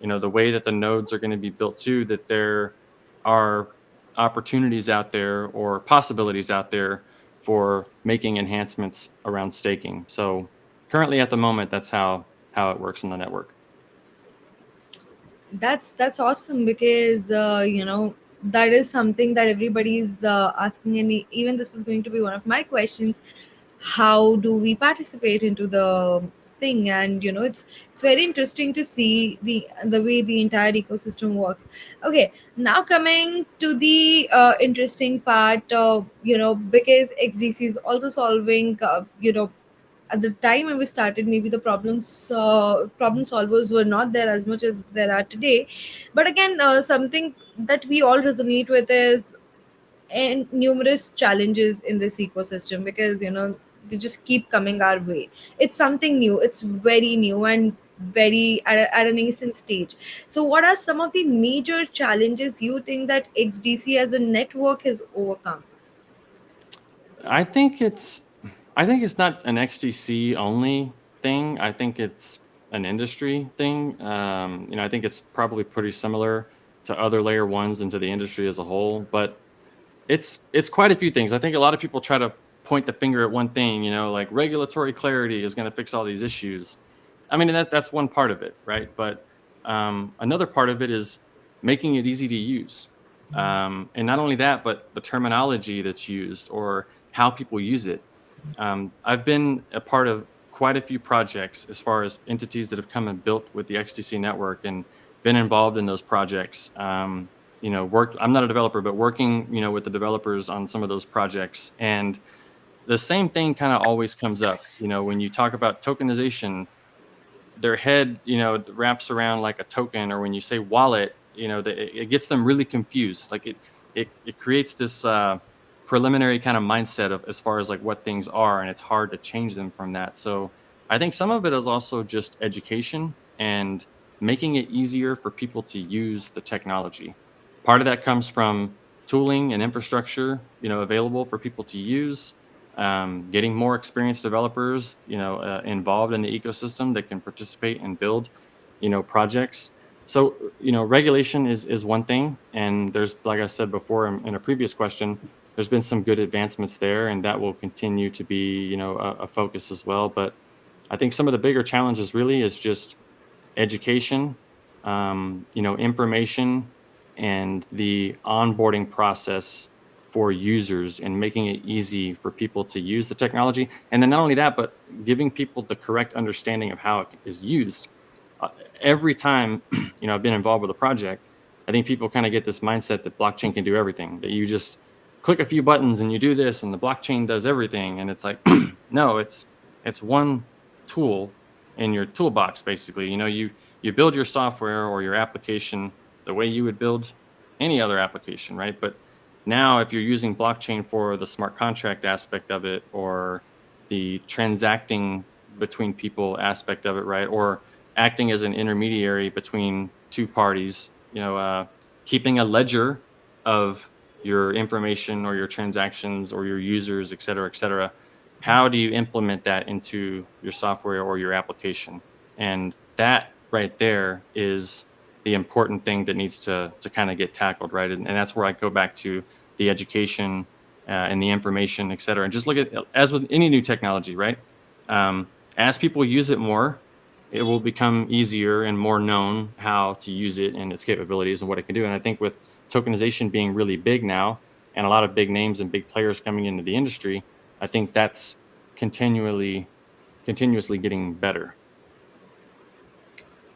the way that the nodes are going to be built too, that there are opportunities out there or possibilities out there for making enhancements around staking. So currently at the moment, that's how it works in the network. That's awesome because that is something that everybody's asking, and even this was going to be one of my questions. How do we participate into the thing? And it's very interesting to see the way the entire ecosystem works. Okay, now coming to the interesting part, because XDC is also solving at the time when we started, maybe the problem solvers were not there as much as there are today. But again, something that we all resonate with is and numerous challenges in this ecosystem, because they just keep coming our way. It's something new, it's very new and very at an nascent stage. So what are some of the major challenges you think that XDC as a network has overcome? I think it's not an XDC only thing. I think it's an industry thing. I think it's probably pretty similar to other layer ones and to the industry as a whole. But it's quite a few things. I think a lot of people try to point the finger at one thing. Like regulatory clarity is going to fix all these issues. I mean, that's one part of it, right? But another part of it is making it easy to use. And not only that, but the terminology that's used or how people use it. I've been a part of quite a few projects as far as entities that have come and built with the XDC network and been involved in those projects. I'm not a developer, but working, with the developers on some of those projects. And the same thing kind of always comes up, when you talk about tokenization, their head, wraps around like a token, or when you say wallet, it gets them really confused. Like it creates this preliminary kind of mindset of as far as like what things are, and it's hard to change them from that. So I think some of it is also just education and making it easier for people to use the technology. Part of that comes from tooling and infrastructure, available for people to use. Getting more experienced developers, involved in the ecosystem that can participate and build, projects. So, regulation is one thing, and there's, like I said before in a previous question, there's been some good advancements there, and that will continue to be, a focus as well. But I think some of the bigger challenges really is just education, information, and the onboarding process for users and making it easy for people to use the technology. And then not only that, but giving people the correct understanding of how it is used. Every time, I've been involved with a project, I think people kind of get this mindset that blockchain can do everything, that you just click a few buttons and you do this and the blockchain does everything. And it's like, no, it's one tool in your toolbox, basically. You build your software or your application the way you would build any other application, right? But now, if you're using blockchain for the smart contract aspect of it, or the transacting between people aspect of it, right, or acting as an intermediary between two parties, keeping a ledger of your information or your transactions or your users, et cetera, how do you implement that into your software or your application? And that right there is the important thing that needs to kind of get tackled, right? And that's where I go back to the education and the information, et cetera. And just look at, as with any new technology, right? As people use it more, it will become easier and more known how to use it and its capabilities and what it can do. And I think with tokenization being really big now, and a lot of big names and big players coming into the industry, I think that's continuously getting better.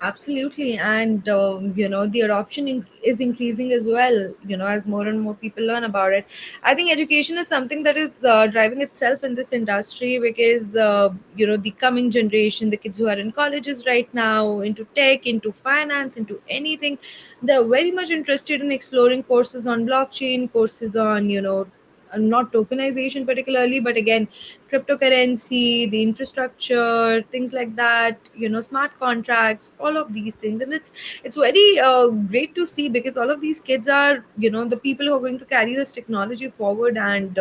Absolutely, and the adoption is increasing as well. As more and more people learn about it, I think education is something that is driving itself in this industry because the coming generation, the kids who are in colleges right now, into tech, into finance, into anything, they're very much interested in exploring courses on blockchain, courses on not tokenization particularly, but again cryptocurrency, the infrastructure, things like that, smart contracts, all of these things. And it's very great to see because all of these kids are, the people who are going to carry this technology forward, and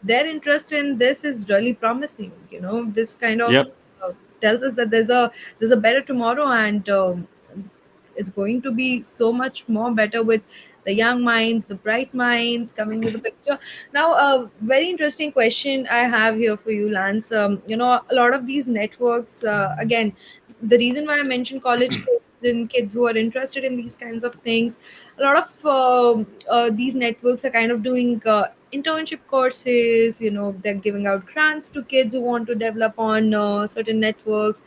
their interest in this is really promising. This kind of Yep. tells us that there's a better tomorrow, and it's going to be so much more better with the young minds, the bright minds coming to the picture. Now, a very interesting question I have here for you, Lance. A lot of these networks, again, the reason why I mentioned college kids and kids who are interested in these kinds of things, a lot of these networks are kind of doing internship courses. They're giving out grants to kids who want to develop on certain networks.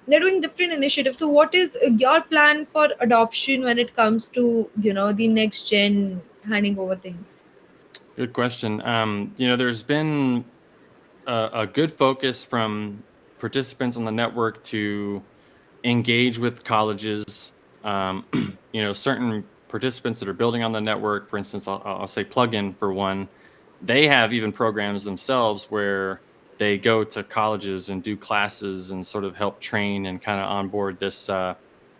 They're doing different initiatives. So what is your plan for adoption when it comes to the next gen handing over things? Good question. There's been a good focus from participants on the network to engage with colleges. Certain participants that are building on the network, for instance, I'll say plugin for one, they have even programs themselves where they go to colleges and do classes and sort of help train and kind of onboard this,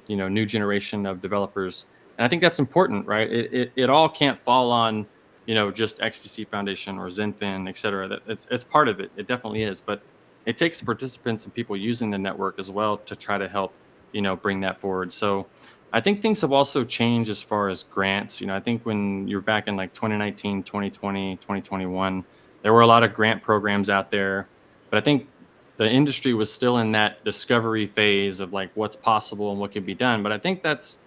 new generation of developers. And I think that's important, right? It all can't fall on, just XDC Foundation or Zenfin, et cetera. That it's part of it. It definitely is, but it takes the participants and people using the network as well to try to help, bring that forward. So I think things have also changed as far as grants. I think when you're back in like 2019, 2020, 2021, there were a lot of grant programs out there, but I think the industry was still in that discovery phase of like what's possible and what can be done. But I think that's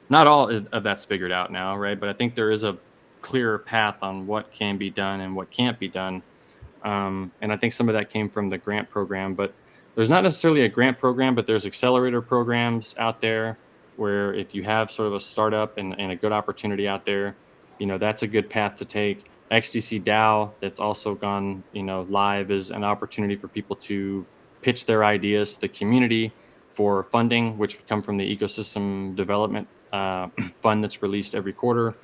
not all of that's figured out now, right? But I think there is a clearer path on what can be done and what can't be done. And I think some of that came from the grant program, but there's not necessarily a grant program, but there's accelerator programs out there where if you have sort of a startup and a good opportunity out there, that's a good path to take. XDC DAO, that's also gone, live, is an opportunity for people to pitch their ideas to the community for funding, which would come from the ecosystem development fund that's released every quarter.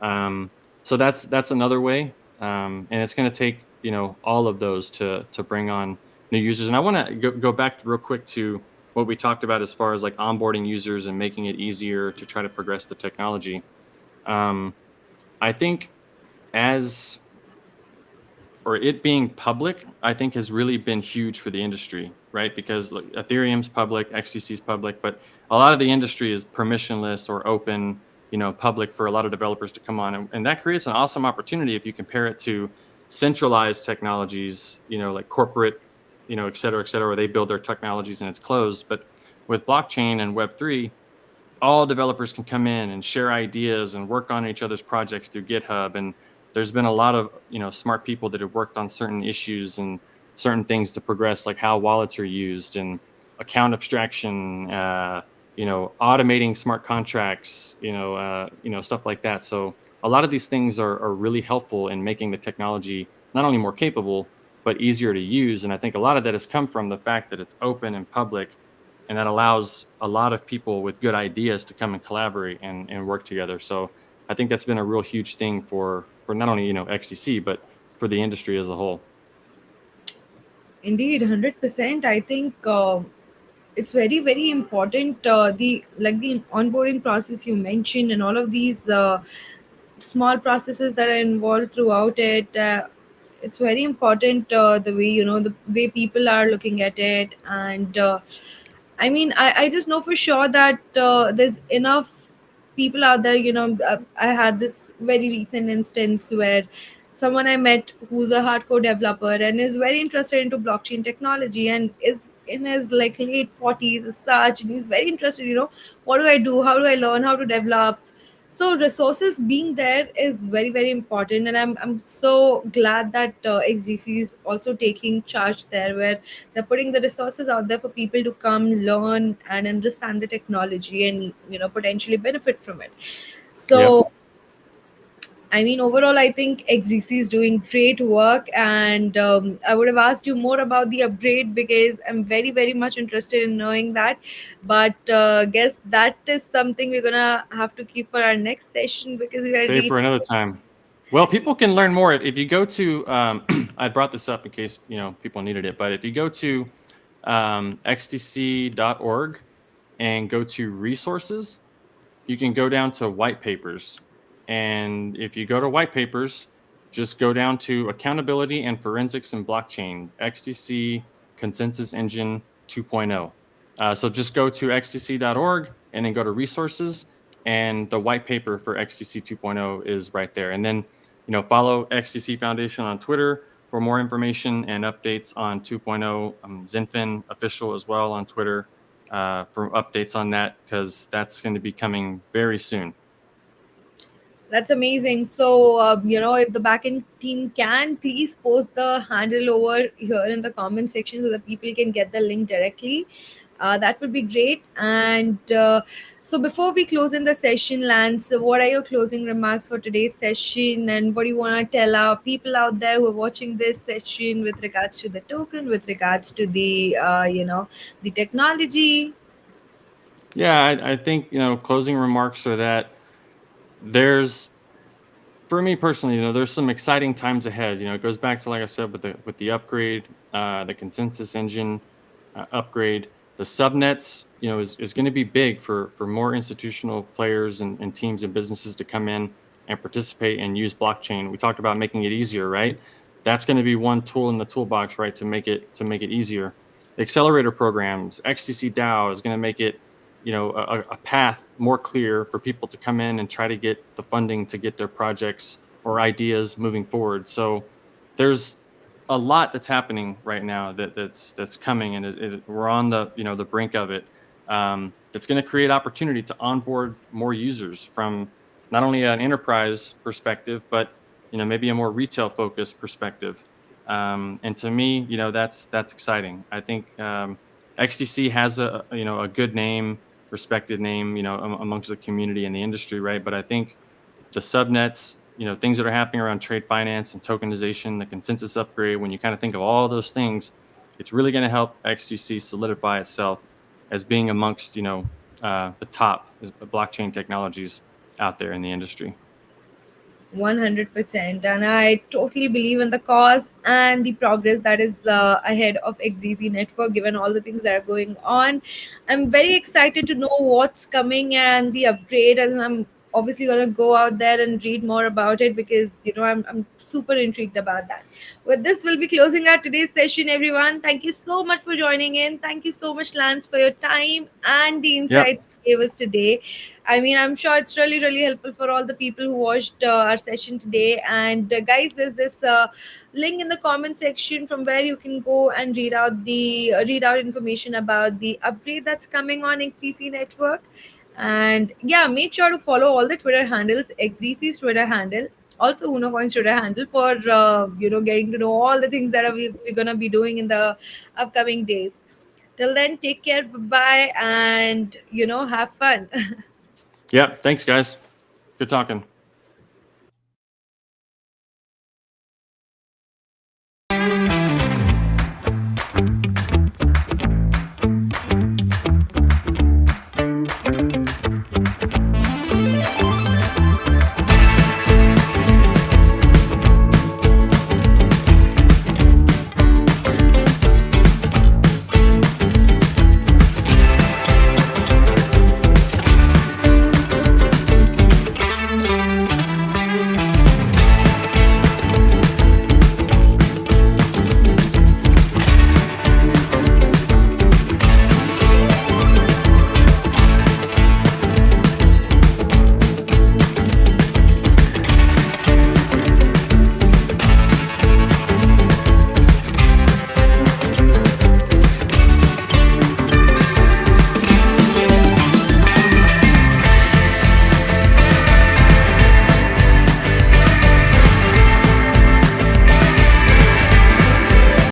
So that's another way, and it's going to take all of those to bring on new users. And I want to go back real quick to what we talked about as far as like onboarding users and making it easier to try to progress the technology. I think as or it being public, I think has really been huge for the industry, right? Because look, Ethereum's public, XDC's public, but a lot of the industry is permissionless or open, public for a lot of developers to come on. And that creates an awesome opportunity if you compare it to centralized technologies, like corporate, et cetera, where they build their technologies and it's closed. But with blockchain and Web3, all developers can come in and share ideas and work on each other's projects through GitHub. And there's been a lot of smart people that have worked on certain issues and certain things to progress, like how wallets are used and account abstraction, automating smart contracts, stuff like that. So a lot of these things are really helpful in making the technology not only more capable but easier to use. And I think a lot of that has come from the fact that it's open and public, and that allows a lot of people with good ideas to come and collaborate and work together. So I think that's been a real huge thing for not only XDC but for the industry as a whole. Indeed, 100%. I think it's very very important. The onboarding process you mentioned and all of these small processes that are involved throughout it. It's very important, the way the way people are looking at it. And I mean, I just know for sure that there's enough people out there. I had this very recent instance where someone I met who's a hardcore developer and is very interested into blockchain technology and is in his like late 40s as such, and he's very interested. What do I do? How do I learn how to develop? So resources being there is very very important, and I'm so glad that XGC is also taking charge there, where they're putting the resources out there for people to come learn and understand the technology and potentially benefit from it. Yep. So I mean, overall, I think XGC is doing great work, and I would have asked you more about the upgrade because I'm very, very much interested in knowing that. But guess that is something we're gonna have to keep for our next session because we are Save for another time. Well, people can learn more if you go to. I brought this up in case people needed it, but if you go to xdc.org and go to resources, you can go down to white papers. And if you go to white papers, just go down to accountability and forensics in blockchain, XDC Consensus Engine 2.0. So just go to xdc.org and then go to resources, and the white paper for XDC 2.0 is right there. And then, follow XDC Foundation on Twitter for more information and updates on 2.0. Zenfin official as well on Twitter for updates on that, because that's going to be coming very soon. That's amazing. So, if the backend team can please post the handle over here in the comment section so that people can get the link directly, that would be great. And so, before we close in the session, Lance, what are your closing remarks for today's session? And what do you want to tell our people out there who are watching this session with regards to the token, with regards to the, the technology? Yeah, I think closing remarks are that there's, for me personally, there's some exciting times ahead. It goes back to, like I said, with the upgrade, the consensus engine upgrade, the subnets, is going to be big for more institutional players and teams and businesses to come in and participate and use blockchain. We talked about making it easier, right? That's going to be one tool in the toolbox, right, to make it easier. The accelerator programs, XDC DAO is going to make it a path more clear for people to come in and try to get the funding to get their projects or ideas moving forward. So there's a lot that's happening right now that's coming, and we're on the the brink of it. It's going to create opportunity to onboard more users from not only an enterprise perspective, but maybe a more retail focused perspective. And to me, that's exciting. I think XDC has a good name, respected name, amongst the community and the industry, right? But I think the subnets, things that are happening around trade finance and tokenization, the consensus upgrade, when you kind of think of all those things, it's really going to help XDC solidify itself as being amongst, the top blockchain technologies out there in the industry. 100%, and I totally believe in the cause and the progress that is ahead of XDC Network, given all the things that are going on. I'm very excited to know what's coming and the upgrade, and I'm obviously going to go out there and read more about it because I'm super intrigued about that. With this, we'll be closing out today's session, everyone. Thank you so much for joining in. Thank you so much, Lance, for your time and the insights you gave us today. I mean, I'm sure it's really, really helpful for all the people who watched our session today. And guys, there's this link in the comment section from where you can go and read out information about the upgrade that's coming on XDC Network. And yeah, make sure to follow all the Twitter handles, XDC's Twitter handle, also UnoCoin's Twitter handle for getting to know all the things that we're gonna be doing in the upcoming days. Till then, take care, bye, and have fun. Yeah. Thanks, guys. Good talking.